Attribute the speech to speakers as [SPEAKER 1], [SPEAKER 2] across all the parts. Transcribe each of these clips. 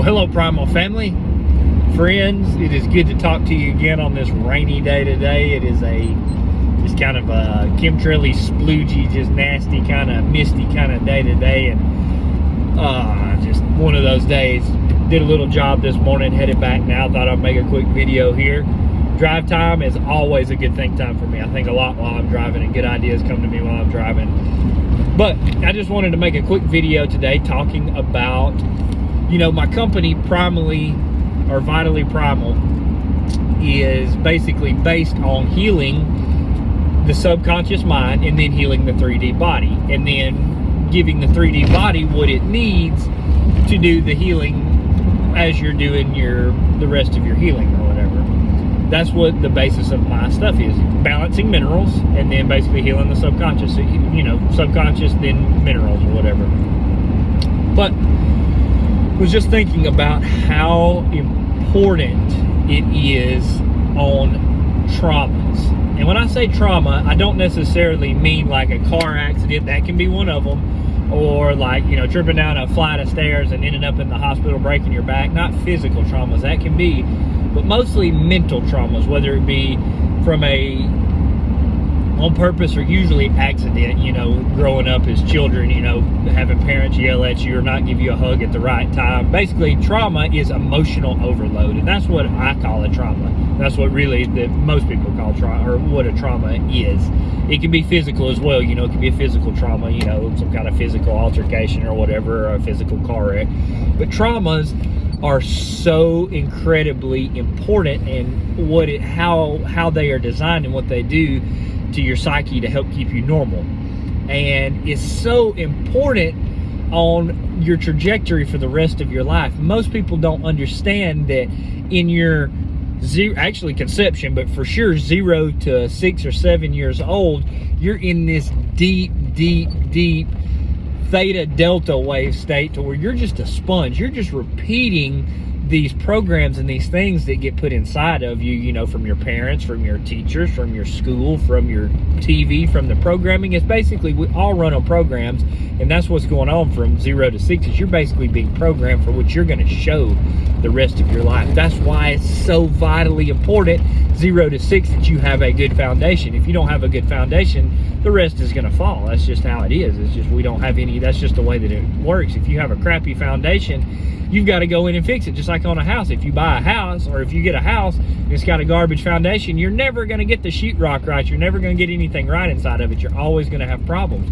[SPEAKER 1] Hello, Primal family, friends. It is good to talk to you again on this rainy day today. It is just kind of a chemtraily, sploogey, just nasty, kind of misty kind of day today, and just one of those days. Did a little job this morning, headed back now. Thought I'd make a quick video here. Drive time is always a good think time for me. I think a lot while I'm driving, and good ideas come to me while I'm driving. But I just wanted to make a quick video today talking about, my company, Vitally Primal, is basically based on healing the subconscious mind and then healing the 3D body, and then giving the 3D body what it needs to do the healing as you're doing the rest of your healing or whatever. That's what the basis of my stuff is. Balancing minerals and then basically healing the subconscious. So, subconscious, then minerals or whatever. But was just thinking about how important it is on traumas. And when I say trauma, I don't necessarily mean like a car accident. That can be one of them. Or like, tripping down a flight of stairs and ending up in the hospital breaking your back. Not physical traumas, that can be, but mostly mental traumas, whether it be from on purpose or usually accident, growing up as children, having parents yell at you or not give you a hug at the right time. Basically, trauma is emotional overload, and that's what I call a trauma. That's what really most people call trauma, or what a trauma is. It can be physical as well, it can be a physical trauma, some kind of physical altercation or whatever, or a physical car wreck. But traumas are so incredibly important in how they are designed and what they do to your psyche to help keep you normal. And it's so important on your trajectory for the rest of your life. Most people don't understand that in your conception, but for sure 0 to 6 or 7 years old, you're in this deep theta delta wave state to where you're just a sponge. You're just repeating these programs and these things that get put inside of you, from your parents, from your teachers, from your school, from your TV, from the programming. It's basically, we all run on programs, and that's what's going on from 0 to 6 is you're basically being programmed for what you're going to show the rest of your life. That's why it's so vitally important, 0 to 6, that you have a good foundation. If you don't have a good foundation, the rest is going to fall. That's just how it is. It's just, we don't have any, that's just the way that it works. If you have a crappy foundation, you've got to go in and fix it. Just like on a house. If you buy a house, or if you get a house and it's got a garbage foundation, you're never going to get the sheetrock right. You're never going to get anything right inside of it. You're always going to have problems.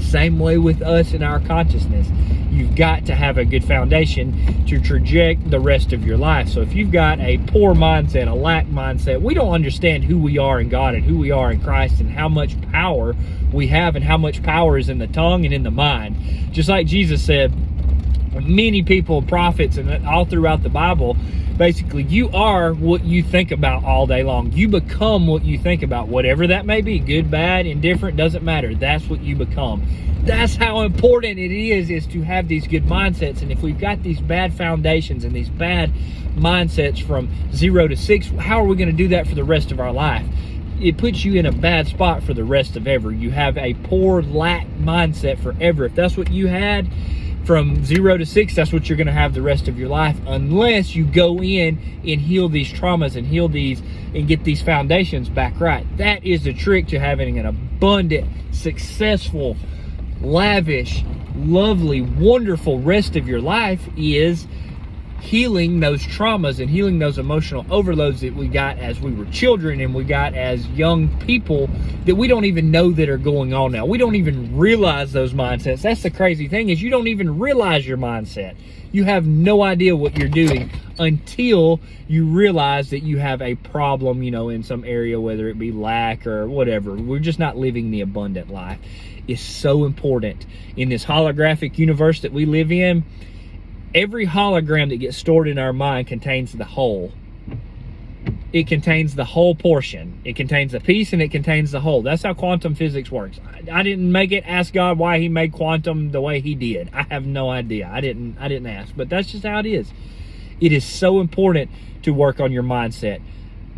[SPEAKER 1] Same way with us and our consciousness. You've got to have a good foundation to traject the rest of your life. So if you've got a poor mindset, a lack mindset, we don't understand who we are in God and who we are in Christ and how much power we have and how much power is in the tongue and in the mind. Just like Jesus said, many people, prophets, and all throughout the Bible, basically, you are what you think about all day long. You become what you think about, whatever that may be, good, bad, indifferent, doesn't matter. That's what you become. That's how important it is to have these good mindsets. And if we've got these bad foundations and these bad mindsets from 0 to 6, how are we going to do that for the rest of our life? It puts you in a bad spot for the rest of ever. You have a poor lack mindset forever. If that's what you had from 0 to 6, that's what you're going to have the rest of your life, unless you go in and heal these traumas and heal these and get these foundations back right. That is the trick to having an abundant, successful, lavish, lovely, wonderful rest of your life, is healing those traumas and healing those emotional overloads that we got as we were children and we got as young people that we don't even know that are going on now. We don't even realize those mindsets. That's the crazy thing, is you don't even realize your mindset. You have no idea what you're doing until you realize that you have a problem, in some area, whether it be lack or whatever. We're just not living the abundant life. It's so important in this holographic universe that we live in. Every hologram that gets stored in our mind contains the whole. It contains the whole portion. It contains the piece and it contains the whole. That's how quantum physics works. I didn't make it. Ask God why he made quantum the way he did. I have no idea. I didn't ask, but that's just how it is. It is so important to work on your mindset.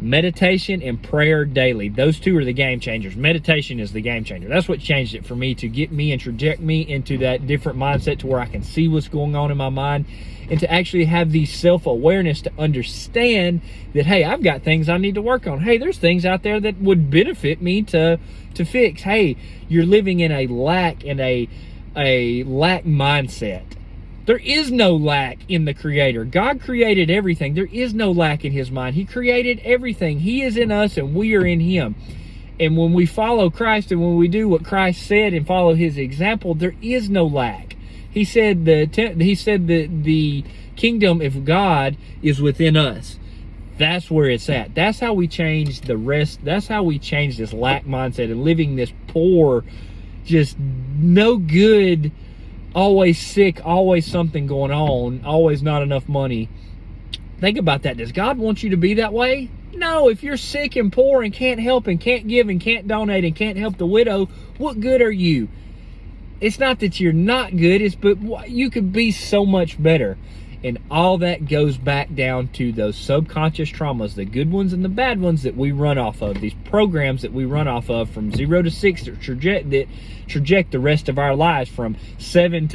[SPEAKER 1] Meditation and prayer daily. Those two are the game changers. Meditation is the game changer. That's what changed it for me, to get me and traject me into that different mindset to where I can see what's going on in my mind, and to actually have the self-awareness to understand that, hey, I've got things I need to work on. Hey, there's things out there that would benefit me to fix. Hey, you're living in a lack and a lack mindset. There is no lack in the Creator. God created everything. There is no lack in His mind. He created everything. He is in us and we are in Him. And when we follow Christ and when we do what Christ said and follow His example, there is no lack. He said that the kingdom of God is within us. That's where it's at. That's how we change the rest. That's how we change this lack mindset and living this poor, just no good, always sick, always something going on, always not enough money. Think about that. Does God want you to be that way? No. If you're sick and poor and can't help and can't give and can't donate and can't help the widow, what good are you? It's not that you're not good, but you could be so much better. And all that goes back down to those subconscious traumas, the good ones and the bad ones that we run off of, these programs that we run off of from 0 to 6 that traject the rest of our lives from 7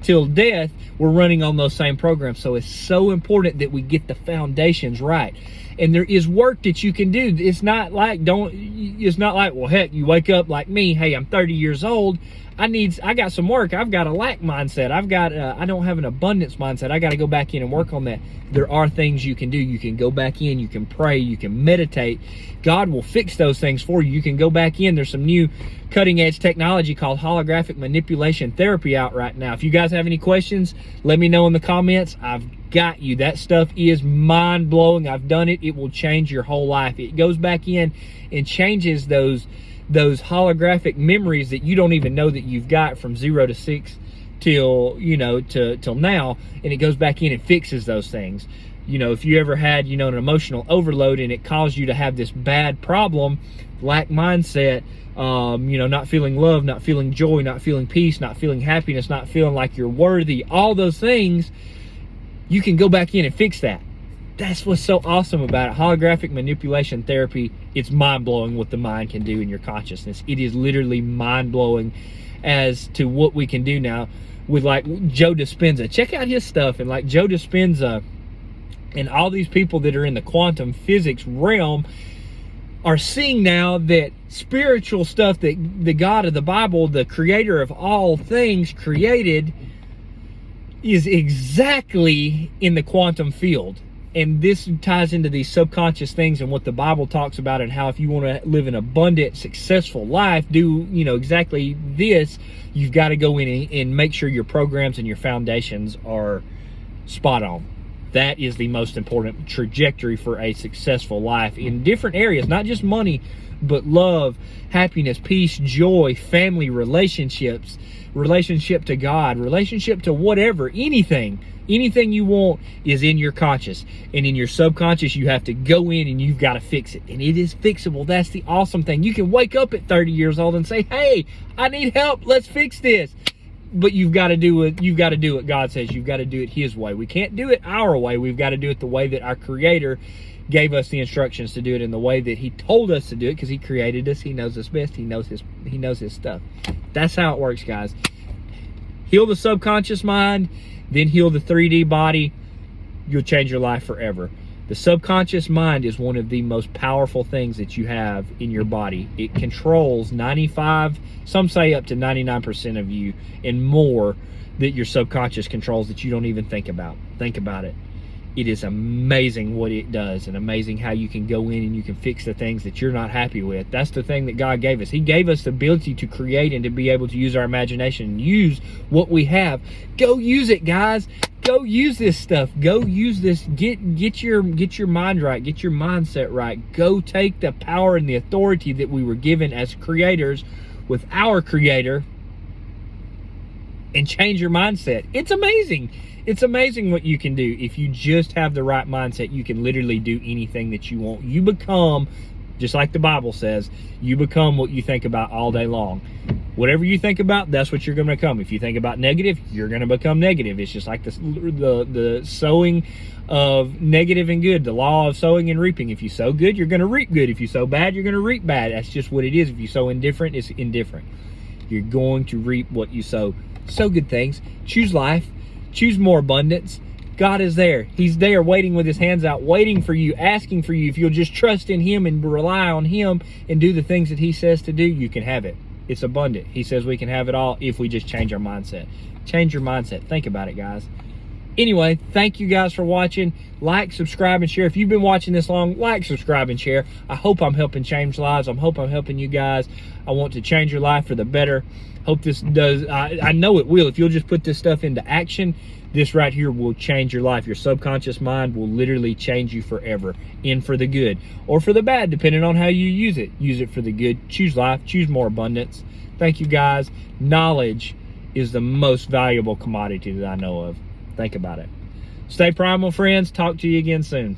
[SPEAKER 1] till death. We're running on those same programs. So it's so important that we get the foundations right. And there is work that you can do. It's not like, well, heck, you wake up like me, hey, I'm 30 years old. I got some work. I've got a lack mindset. I don't have an abundance mindset. I got to go back in and work on that. There are things you can do. You can go back in, you can pray, you can meditate. God will fix those things for you. You can go back in. There's some new cutting edge technology called holographic manipulation therapy out right now. If you guys have any questions, let me know in the comments. I've got you. That stuff is mind blowing. I've done it. It will change your whole life. It goes back in and changes those holographic memories that you don't even know that you've got from 0 to 6 till now, and it goes back in and fixes those things. If you ever had an emotional overload and it caused you to have this bad problem, lack mindset, not feeling love, not feeling joy, not feeling peace, not feeling happiness, not feeling like you're worthy, all those things, you can go back in and fix that. That's what's so awesome about it. Holographic manipulation therapy, it's mind-blowing what the mind can do in your consciousness. It is literally mind-blowing as to what we can do now with like Joe Dispenza. Check out his stuff, and like Joe Dispenza and all these people that are in the quantum physics realm are seeing now that spiritual stuff that the God of the Bible, the creator of all things created, is exactly in the quantum field. And this ties into these subconscious things and what the Bible talks about, and how if you want to live an abundant, successful life, do exactly this, you've got to go in and make sure your programs and your foundations are spot on. That is the most important trajectory for a successful life in different areas, not just money, but love, happiness, peace, joy, family, relationships, relationship to God, relationship to whatever, anything you want is in your conscious. And in your subconscious, you have to go in and you've got to fix it. And it is fixable. That's the awesome thing. You can wake up at 30 years old and say, hey, I need help. Let's fix this. But you've got to do it. You've got to do what God says. You've got to do it His way. We can't do it our way. We've got to do it the way that our Creator gave us the instructions to do it, in the way that He told us to do it, because He created us. He knows us best. He knows His stuff. That's how it works, guys. Heal the subconscious mind, then heal the 3D body. You'll change your life forever. The subconscious mind is one of the most powerful things that you have in your body. It controls 95, some say up to 99% of you and more, that your subconscious controls that you don't even think about. Think about it. It is amazing what it does, and amazing how you can go in and you can fix the things that you're not happy with. That's the thing that God gave us. He gave us the ability to create and to be able to use our imagination and use what we have. Go use it, guys. Go use this stuff. Go use this. Get your mind right. Get your mindset right. Go take the power and the authority that we were given as creators with our Creator and change your mindset. It's amazing. It's amazing what you can do. If you just have the right mindset, you can literally do anything that you want. You become, just like the Bible says, you become what you think about all day long. Whatever you think about, that's what you're going to become. If you think about negative, you're going to become negative. It's just like the sowing of negative and good, the law of sowing and reaping. If you sow good, you're going to reap good. If you sow bad, you're going to reap bad. That's just what it is. If you sow indifferent, it's indifferent. You're going to reap what you sow. Sow good things. Choose life. Choose more abundance. God is there. He's there waiting with his hands out, waiting for you, asking for you. If you'll just trust in him and rely on him and do the things that he says to do, you can have it. It's abundant. He says we can have it all if we just change our mindset. Change your mindset. Think about it, guys. Anyway, thank you guys for watching. Like, subscribe, and share. If you've been watching this long, like, subscribe, and share. I hope I'm helping change lives. I hope I'm helping you guys. I want to change your life for the better. Hope this does. I know it will. If you'll just put this stuff into action, this right here will change your life. Your subconscious mind will literally change you forever, in for the good or for the bad, depending on how you use it. Use it for the good. Choose life. Choose more abundance. Thank you, guys. Knowledge is the most valuable commodity that I know of. Think about it. Stay primal, friends. Talk to you again soon.